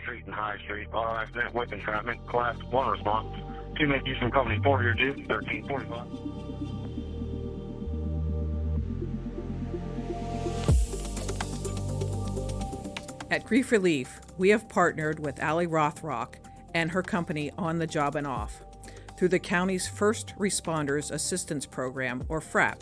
Street and High Street. Auto accident with entrapment. Class 1 response. 2 make use from company 4 here due. 1345. At Grief Relief, we have partnered with Allie Rothrock and her company On the Job and Off through the county's First Responders Assistance Program, or Frap.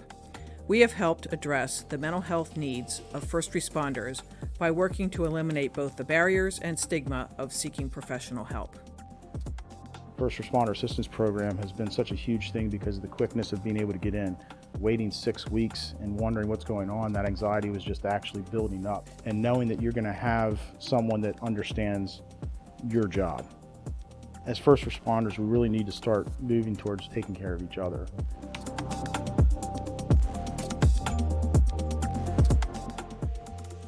We have helped address the mental health needs of first responders by working to eliminate both the barriers and stigma of seeking professional help. First Responder Assistance Program has been such a huge thing because of the quickness of being able to get in. Waiting 6 weeks and wondering what's going on, that anxiety was just actually building up. And knowing that you're going to have someone that understands your job. As first responders, we really need to start moving towards taking care of each other.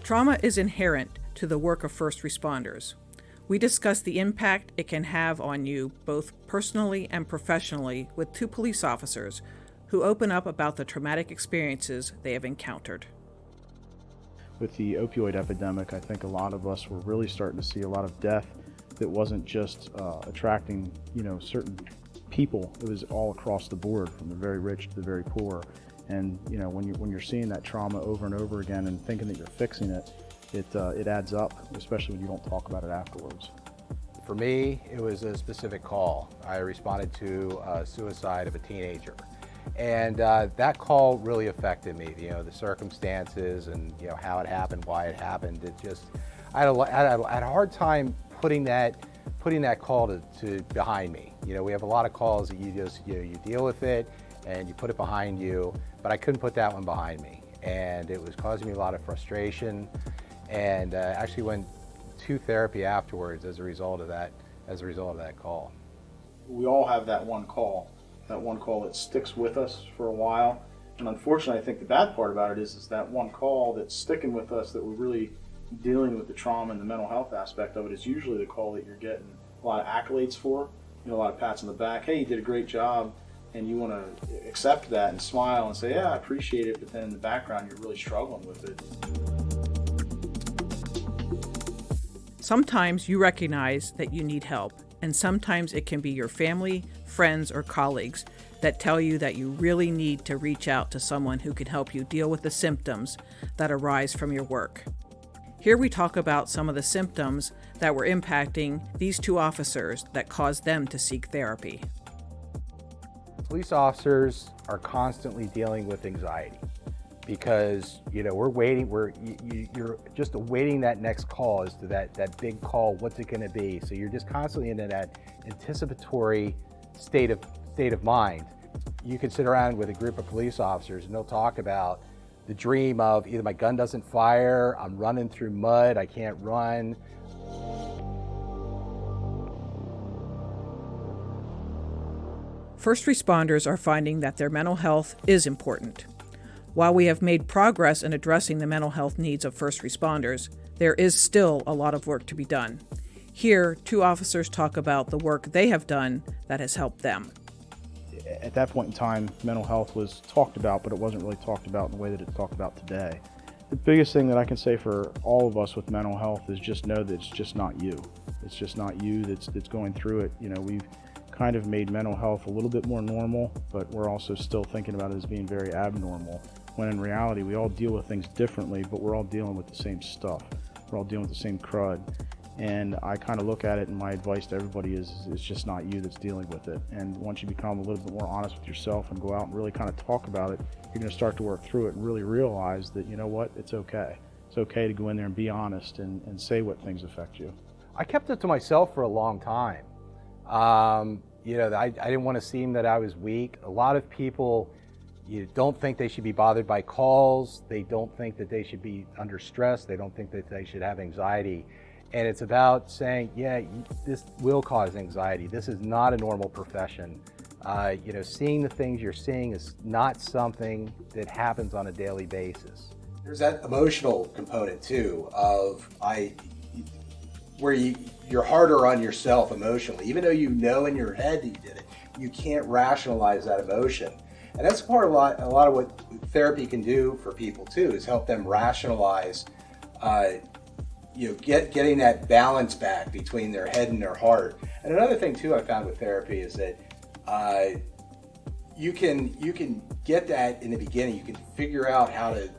Trauma is inherent to the work of first responders. We discuss the impact it can have on you both personally and professionally with 2 police officers who open up about the traumatic experiences they have encountered. With the opioid epidemic, I think a lot of us were really starting to see a lot of death that wasn't just attracting, certain people. It was all across the board, from the very rich to the very poor. And when you're seeing that trauma over and over again and thinking that you're fixing it, it adds up, especially when you don't talk about it afterwards. For me, it was a specific call. I responded to suicide of a teenager. And that call really affected me, the circumstances and how it happened, why it happened. I had a hard time putting that call to behind me. We have a lot of calls that you just you deal with it and you put it behind you, but I couldn't put that one behind me, and it was causing me a lot of frustration. And actually went to therapy afterwards as a result of that call. We all have that one call that sticks with us for a while. And unfortunately, I think the bad part about it is that one call that's sticking with us, that we're really dealing with the trauma and the mental health aspect of it, is usually the call that you're getting a lot of accolades for, a lot of pats on the back. Hey, you did a great job. And you want to accept that and smile and say, yeah, I appreciate it. But then in the background, you're really struggling with it. Sometimes you recognize that you need help, and sometimes it can be your family, friends, or colleagues that tell you that you really need to reach out to someone who can help you deal with the symptoms that arise from your work. Here we talk about some of the symptoms that were impacting these 2 officers that caused them to seek therapy. Police officers are constantly dealing with anxiety because we're waiting. You're just awaiting that next call as to that big call. What's it going to be? So you're just constantly in that anticipatory state of mind. You can sit around with a group of police officers and they'll talk about the dream of either my gun doesn't fire, I'm running through mud, I can't run. First responders are finding that their mental health is important. While we have made progress in addressing the mental health needs of first responders, there is still a lot of work to be done. Here, 2 officers talk about the work they have done that has helped them. At that point in time, mental health was talked about, but it wasn't really talked about in the way that it's talked about today. The biggest thing that I can say for all of us with mental health is just know that it's just not you. It's just not you that's going through it. We've kind of made mental health a little bit more normal, but we're also still thinking about it as being very abnormal, when in reality we all deal with things differently, but we're all dealing with the same stuff. We're all dealing with the same crud. And I kind of look at it, and my advice to everybody is it's just not you that's dealing with it. And once you become a little bit more honest with yourself and go out and really kind of talk about it, you're going to start to work through it and really realize that, it's okay. It's okay to go in there and be honest and say what things affect you. I kept it to myself for a long time. I didn't want to seem that I was weak. A lot of people don't think they should be bothered by calls. They don't think that they should be under stress. They don't think that they should have anxiety. And it's about saying, this will cause anxiety. This is not a normal profession. Seeing the things you're seeing is not something that happens on a daily basis. There's that emotional component too of where you're harder on yourself emotionally. Even though you know in your head that you did it, you can't rationalize that emotion. And that's part of a lot of what therapy can do for people too, is help them rationalize getting that balance back between their head and their heart. And another thing too I found with therapy is that you can get that in the beginning. You can figure out how to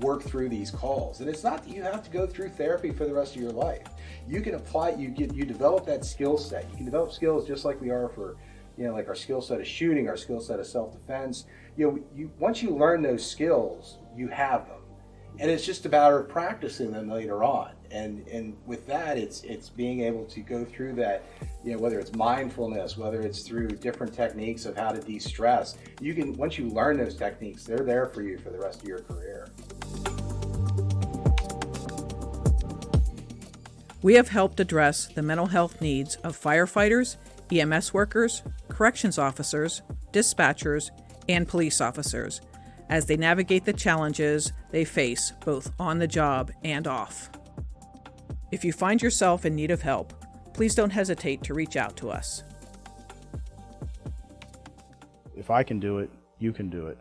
work through these calls, and it's not that you have to go through therapy for the rest of your life. You can apply. You develop that skill set. You can develop skills just like we are for, like our skill set of shooting, our skill set of self-defense. Once you learn those skills, you have them, and it's just a matter of practicing them later on. And with that, it's being able to go through that, whether it's mindfulness, whether it's through different techniques of how to de-stress. Once you learn those techniques, they're there for you for the rest of your career. We have helped address the mental health needs of firefighters, EMS workers, corrections officers, dispatchers, and police officers as they navigate the challenges they face both on the job and off. If you find yourself in need of help, please don't hesitate to reach out to us. If I can do it, you can do it.